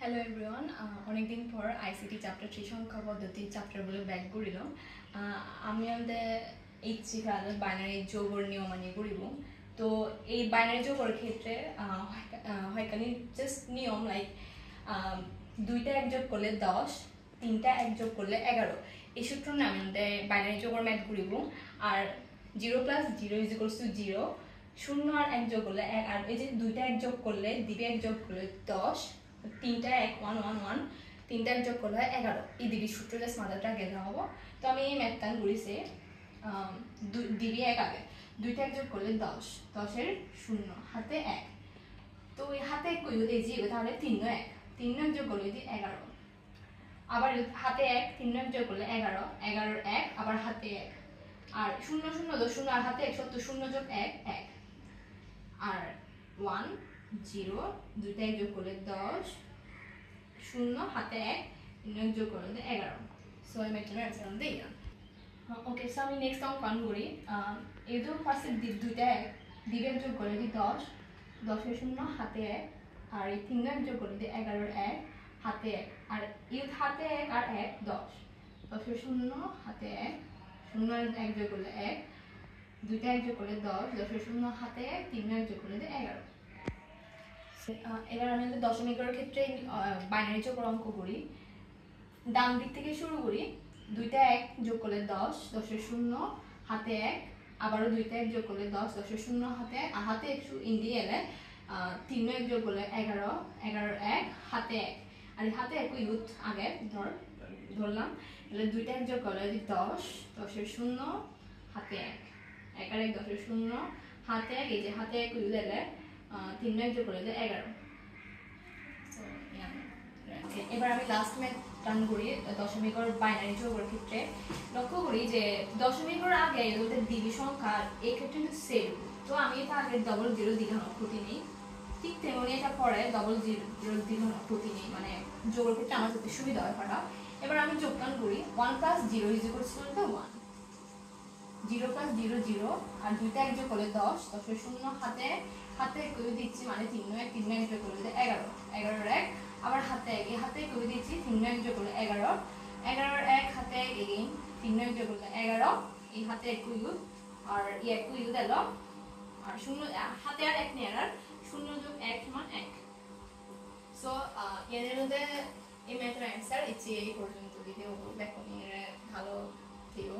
Hello everyone, অনেকদিন পর ICT chapter 3 সংখ্যা পদ্ধতি চ্যাপ্টার বলে ব্যাক করিলাম। আমি আমাদের এইচসি ক্লাসের বাইনারি যোগর নিয়মানি করিব। তো এই বাইনারি যোগের ক্ষেত্রে হয়কানি জাস্ট নিয়ম লাইক দুইটা এক যোগ করলে 10, তিনটা এক যোগ করলে 11। এই সূত্র নিয়ে আমি আমাদের বাইনারি যোগের ম্যাথ করিব। আর 0 + 0 = 0, 0 আর 1 যোগ করলে 1, আর এই যে দুইটা এক যোগ করলে দিবে এক যোগ করলে 10, তিনটা এক 1 1 1, তিনটা এক যোগ করলে 11। এই দিবি সূত্র জাস্ট মাথাটা গেলে হবো। তো আমি এই ম্যাথটা করেছি দিবি এক আগে দুইটা এক যোগ করলে 10, 10 এর 0 হাতে 1। তো ওই হাতে 1 কই যদি জিবে তাহলে 3 1, 3 এক যোগ করলে 11। আবার হাতে 1, 3 এক যোগ করলে 11, 11 এর 1 আবার হাতে 1। আর 0 0 তো 0 আর হাতে 1 সত্য 0 যোগ 1 1। আর 1 0 দুইটা এক যোগ করলে 10, 0 হাতে 1, 3 এক যোগ করলে 11। সো আমি একটা অ্যানসার দেই না। ওকে, সো আমি নেক্সট অঙ্ক করি। এই তো ফার্স্টে দুইটা এক দিবে এক যোগ করলে 10, 10 এর 0 হাতে 1, আর এই 3 এক যোগ করলে 11 এর 1 হাতে 1। আর এই হাতে 1 আর 1 10, 10 এর 0 হাতে 1, 0 এর 1 যোগ করলে 1, দুইটা এক যোগ করলে 10, 10 এর 0 হাতে 1, 3 এক যোগ করলে 11। এবার আমি দশমিকের ক্ষেত্রে বাইনারি যোগের অঙ্ক করি। ডান দিক থেকে শুরু করি। দুইটা এক যোগ করলে 10, 10 এর 0 হাতে 1, আবারও দুইটা এক যোগ করলে 10, 10 এর 0 হাতে 1, আর হাতে একটু ইন্ডিয়ে এলে 3 এক যোগ করলে 11, 11 এর 1 হাতে 1। আর হাতে 1 ইউথ আগে ধরলাম, তাহলে দুইটা এক যোগ করলে 10, 10 এর 0 হাতে 1, 1 আর 1 10 এর 0 হাতে 1। এই যে হাতে 1 ইউথ এলে 3 এক যোগ করলে 11। এবার আমি লাস্ট ম্যাথ রান করি দশমিকের বাইনারি যোগের ক্ষেত্রে। লক্ষ্য করি যে দশমিকের আগে ওদের দিবি সংখ্যা এই ক্ষেত্রে কিন্তু সেম। তো আমি এটা আগে ডবল জিরো দিঘানো ক্ষতি নেই, ঠিক তেমনি এটা পরে ডবল জিরো দিঘানো ক্ষতি নেই, মানে যোগের ক্ষেত্রে আমার যাতে সুবিধা হয় করা। এবার আমি যোগদান করি 1 + 0 = 1, 0 + 0 0, আর দুইটা এক যোগ করলে 10, 10 এর 0 হাতে হাতে কই দিচ্ছি মানে 3 এক 3 এক যোগ করলে 11, 11 এর 1 আবার হাতে 1, এই হাতে কই দিচ্ছি 3 এক যোগ করলে 11, 11 এর 1 হাতে 1 এগেইন 3 এক যোগ করলে 11, এই হাতে 1 ইউজ আর এই 1 ইউজ এলো, আর 0 হাতে আর 1 নেই, আর 0 যোগ 1 সমান 1। সো এর মধ্যে এই ম্যাথের অ্যানসার এই পর্যন্ত দিতে দেখো ভালো দিও।